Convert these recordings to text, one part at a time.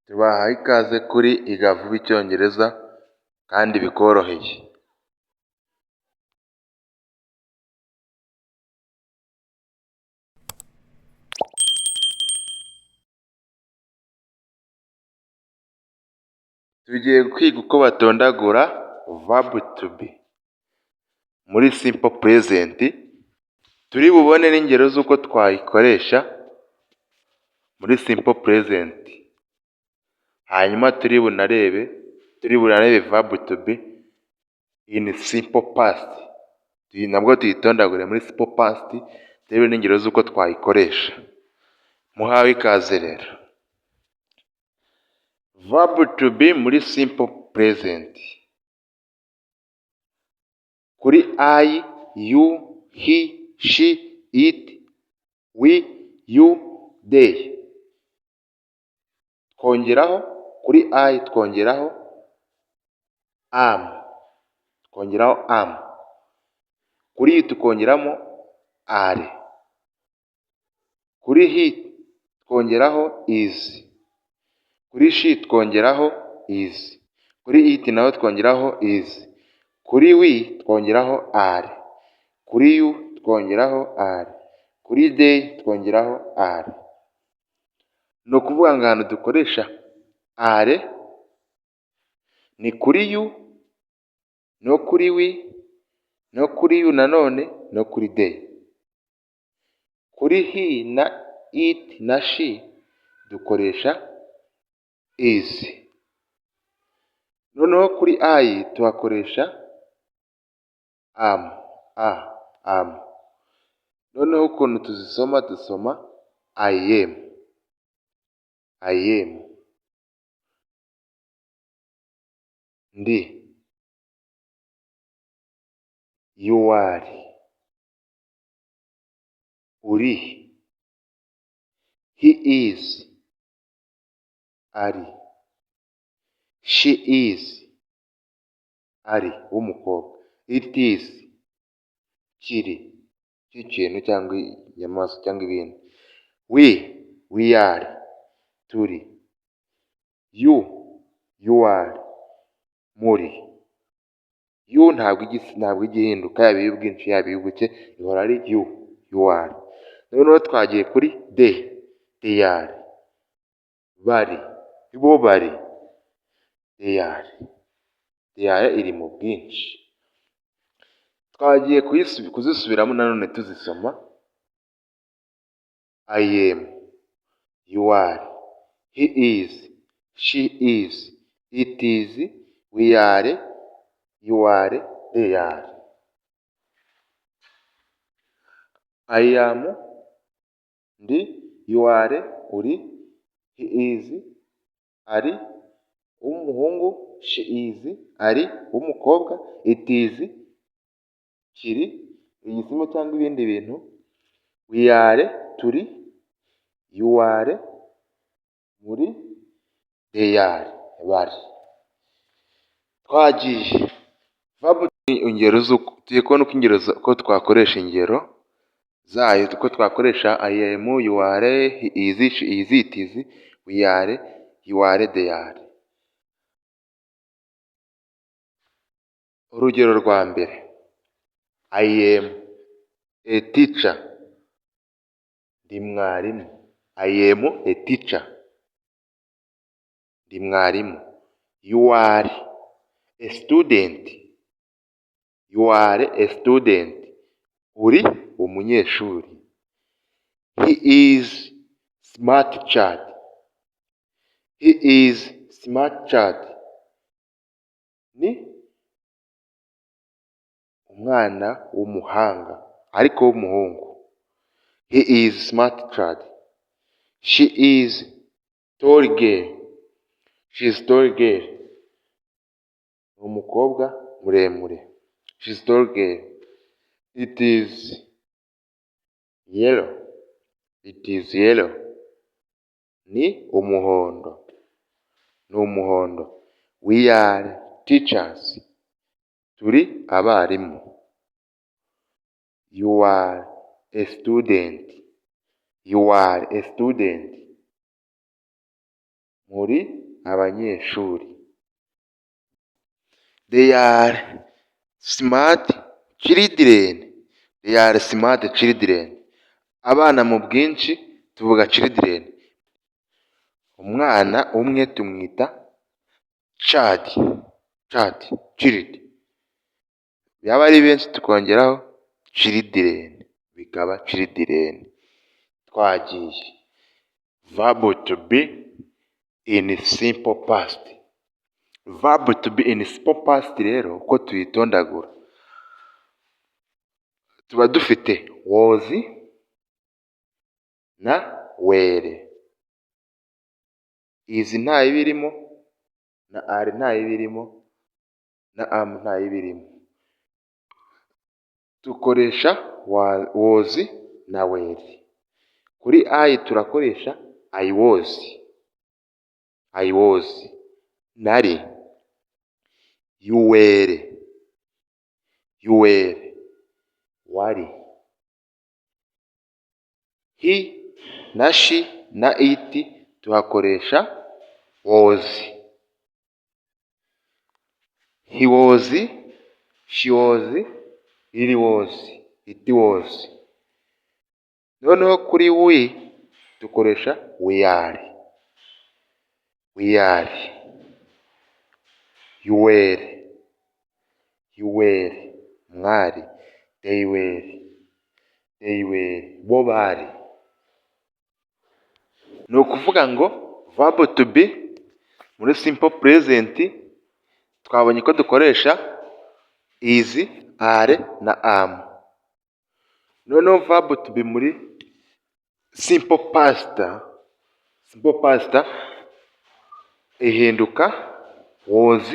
Tubahaye ikaze kuri Iga Vuba Icyongereza kandi bikoroheye. Tugiye kwiga uko batondagura verb to be muri simple present, turi bubone n'ingero z'uko twayikoresha muri simple present. Hanyuma turi bunarebe verb to be in simple past. Nabwo tuyitondagure muri simple past, turebe n'ingero z'uko twayikoresha. Muhawe ikaze rero. Verb to be muri simple present. Kuri I, you, he, she, it, we, you, they. Twongeraho kuri I twongeraho am. Kuri you tukongeramo are. Kuri he twongeraho is. Kuri she twongeraho is. Kuri it naho twongeraho is. Kuri we twongeraho are. Kuri you twongeraho are. Kuri they twongeraho are. Ni ukuvuga ngo ahantu dukoresha are ni kuri you, no kuri we, no kuri you nanone, no kuri they. Kuri he na it na she dukoresha is. Noneho kuri I tuhakoresha am. Noneho ukuntu tuzisoma dusoma I am. Ndi. You are. Uri. He is. Ari. She is. Ari w'umukobwa. It is. Kiri. Cy'ikintu cyangwa inyamaswa cyangwa ibintu. We are. Turi. You are. Muri. You ntabwo igihinduka, yaba iy'ubwinshi yaba iy'ubuke, ihora ari you are. Noneho twagiye kuri they are. Bari. Bo bari. They are iri mu bwinshi. Twagiye kuzisubiramo nanone tuzisoma. I am. You are. He is. She is. It is. We are. You are. They are. I am. Ndi. You are. Uri. He is. Ari. W'umuhungu. She is. Ari. W'umukobwa. It is. Kiri. Igisimo cyangwa ibindi bintu. We are. Turi. You are. Muri. They are. Bari. Twagiye. Ingero tugiye kubona uko twakoresha ingero zayo, uko twakoresha I am, you are, he is, she is, it is, we are, you are, they are. Urugero rwa mbere. I am a teacher. Ndi mwarimu. I am a teacher. Ndi mwarimu. You are a student. You are a student. Uri umunyeshuri. He is smart child. He is smart child. Ni umwana w'umuhanga ariko w'umuhungu. He is smart child. She is tall girl. She is tall girl. Umukobwa muremure. She is tall girl. It is yellow. It is yellow. Ni umuhondo. Ni umuhondo. We are teachers. Turi abarimu. You are a student. You are a student. muri abanyeshuri. They are smart children. They are smart children. Abana mu bwinshi tuvuga children. Umwana umwe tumwita child. Child. Yaba ari benshi tukongeraho children. Bikaba children. Twagiye. Verb to be in simple past. Verb to be in simple past rero uko tuyitondagura tuba dufite was na were. Is ntayibirimo na are ntayibirimo na am ntayibirimo. Dukoresha was na were. Kuri I turakoresha I was. Nari you were. Wari. He na she na it tuhakoresha was. He was, she was, it was. Noneho kuri we dukoresha we are. You were. Mwari. They were. Bo bari. Ni ukuvuga ngo verb to be muri simple present twabonye ko dukoresha is, are na am. Noneho verb to be muri simple past ihinduka was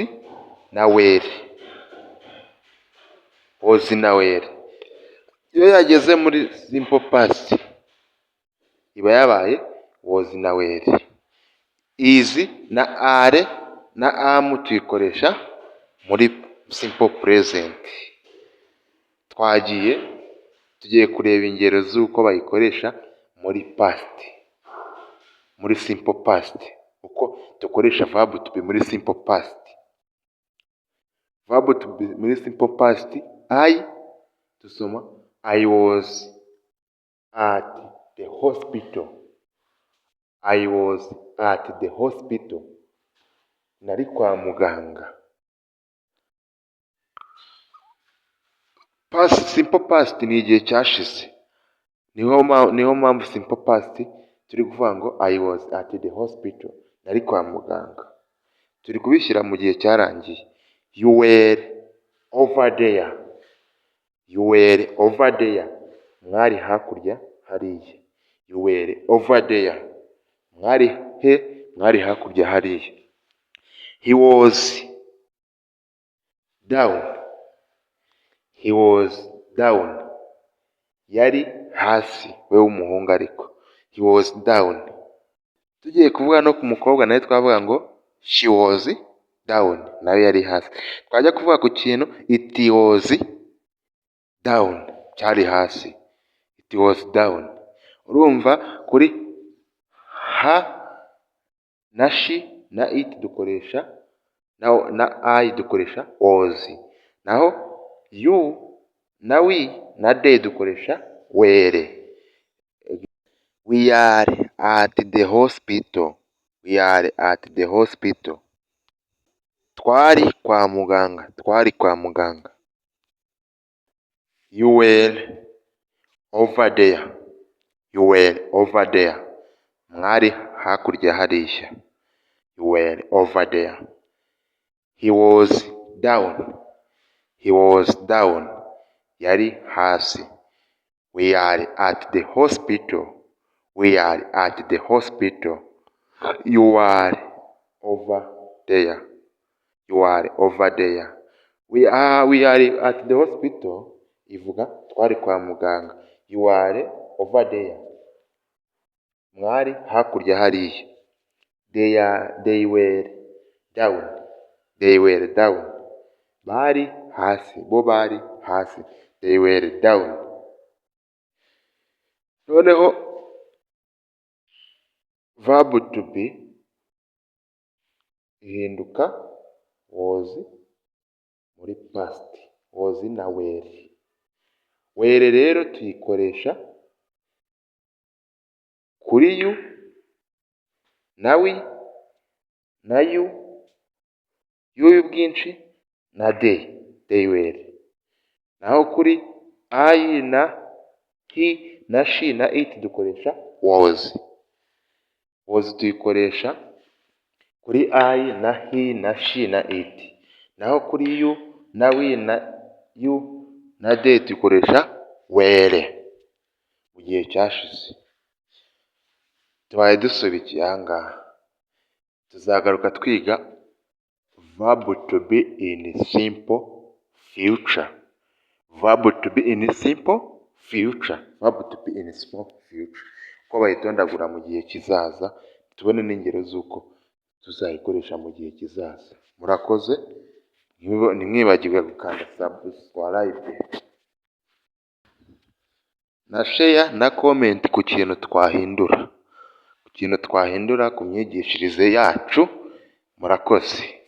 na were. Iyo yageze muri simple past iba yabaye was na were. Is na are na am tuyikoresha muri simple present. Tugiye kureba ingero z'uko bayikoresha muri past, muri simple past, uko dukoresha verb to be muri simple past. Verb to be muri simple past, I tusoma I was at the hospital. Nari kwa muganga. Simple past ni igihe cyashize. Niho mpamvu simple past turi kuvuga ngo I was at the hospital. Nari kwa muganga. Turi kubishyira mu gihe cyarangiye. You were over there. Mwari hakurya hariya. You were over there. Mwari hakurya hariya. He was down. Yari hasi. We w'umuhungu ariko. He was down. Tugiye kuvuga no ku mukobwa nawe twavuga ngo she was down. Nawe yari hasi. Twajya kuvuga ku kintu it was down. Cyari hasi. It was down. Urumva kuri ha na she na it dukoresha na I dukoresha was. Naho you na we na they dukoresha were. We are at the hospital. Twari kwa muganga. You were over there. Mwari hakurya hariya. You were over there. He was down. Yari hasi. We are at the hospital. You are over there. We are at the hospital. Ivuga twari kwa muganga. You are over there. Mwari hakurya hariya. They were down. Bari hasi. Bo bari hasi. They were down. Noneho verb to be ihinduka was muri past. Was na were. Were rero tuyikoresha kuri you na we na you, y'uyu bwinshi na they were. Naho kuri I na he na she na it dukoresha was. Was tuyikoresha kuri I na he na she na it. Naho kuri you na we na you na they tuyikoresha were mu gihe cyashize. Tubaye dusubikiye aha ngaha. Tuzagaruka twiga verb to be in simple future. Verb to be in simple future. Verb to be in simple future. Uko bayitondagura mu gihe kizaza, tubone n'ingero z'uko tuzayikoresha mu gihe kizaza. Murakoze, ntimwibagirwe gukanda subscribe na share na comment ku kintu twahindura. Ku kintu twahindura ku myigishirize yacu. Murakoze.